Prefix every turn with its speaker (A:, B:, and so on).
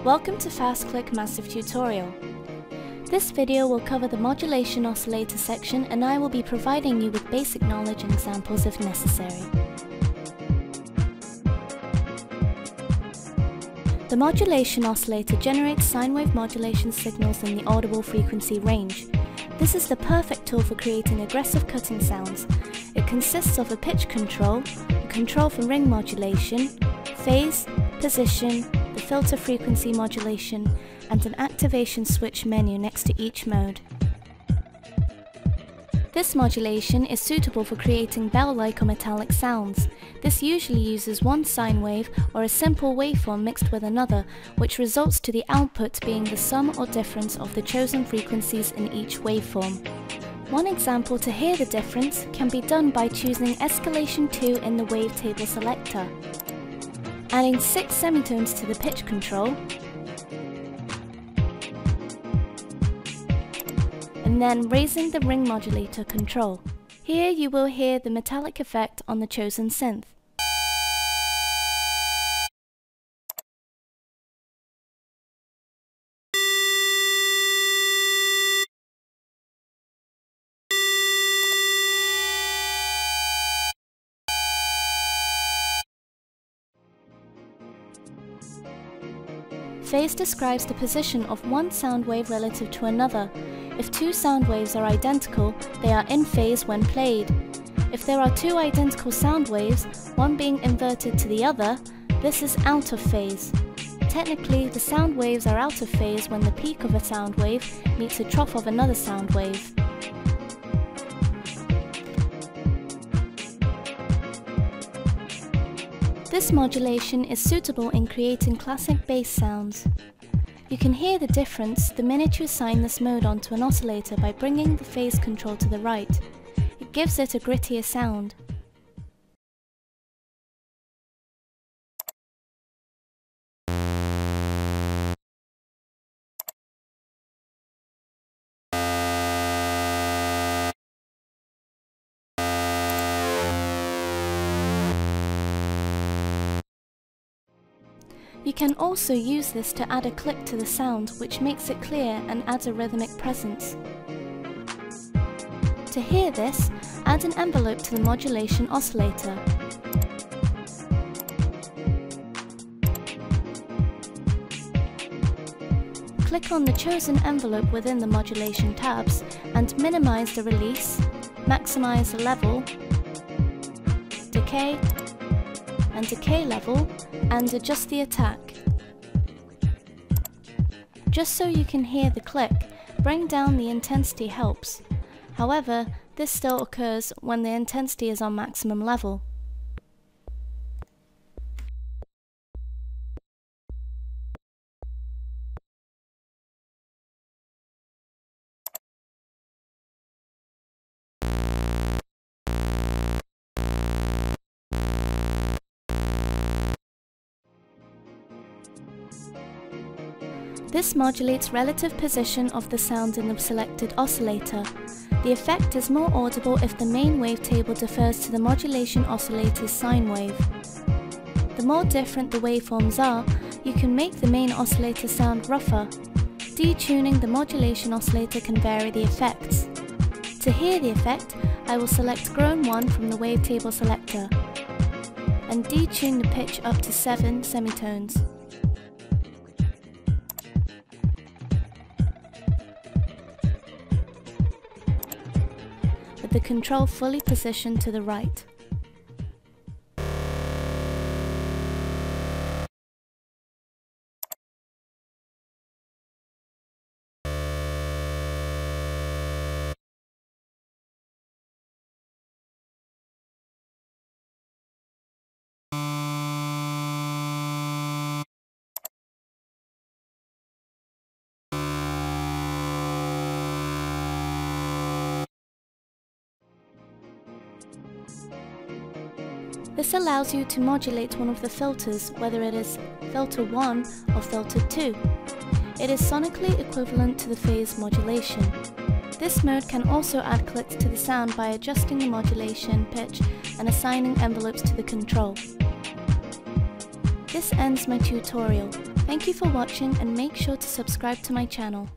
A: Welcome to Fast Click Massive Tutorial. This video will cover the Modulation Oscillator section, and I will be providing you with basic knowledge and examples if necessary. The Modulation Oscillator generates sine wave modulation signals in the audible frequency range. This is the perfect tool for creating aggressive cutting sounds. It consists of a pitch control, a control for ring modulation, phase, position, the filter frequency modulation, and an activation switch menu next to each mode. This modulation is suitable for creating bell-like or metallic sounds. This usually uses one sine wave or a simple waveform mixed with another, which results to the output being the sum or difference of the chosen frequencies in each waveform. One example to hear the difference can be done by choosing escalation 2 in the wavetable selector, adding 6 semitones to the pitch control, and then raising the ring modulator control. Here you will hear the metallic effect on the chosen synth. Phase describes the position of one sound wave relative to another. If two sound waves are identical, they are in phase when played. If there are two identical sound waves, one being inverted to the other, this is out of phase. Technically, the sound waves are out of phase when the peak of a sound wave meets the trough of another sound wave. This modulation is suitable in creating classic bass sounds. You can hear the difference the minute you assign this mode onto an oscillator by bringing the phase control to the right. It gives it a grittier sound. You can also use this to add a click to the sound, which makes it clear and adds a rhythmic presence. To hear this, add an envelope to the Modulation Oscillator. Click on the chosen envelope within the modulation tabs and minimize the release, maximize the level, decay, and decay level, and adjust the attack. Just so you can hear the click, bring down the intensity helps. However, this still occurs when the intensity is on maximum level. This modulates relative position of the sound in the selected oscillator. The effect is more audible if the main wavetable differs to the modulation oscillator's sine wave. The more different the waveforms are, you can make the main oscillator sound rougher. Detuning the modulation oscillator can vary the effects. To hear the effect, I will select Groan 1 from the wavetable selector and detune the pitch up to 7 semitones. With the control fully positioned to the right. This allows you to modulate one of the filters, whether it is filter 1 or filter 2. It is sonically equivalent to the phase modulation. This mode can also add clicks to the sound by adjusting the modulation pitch and assigning envelopes to the control. This ends my tutorial. Thank you for watching and make sure to subscribe to my channel.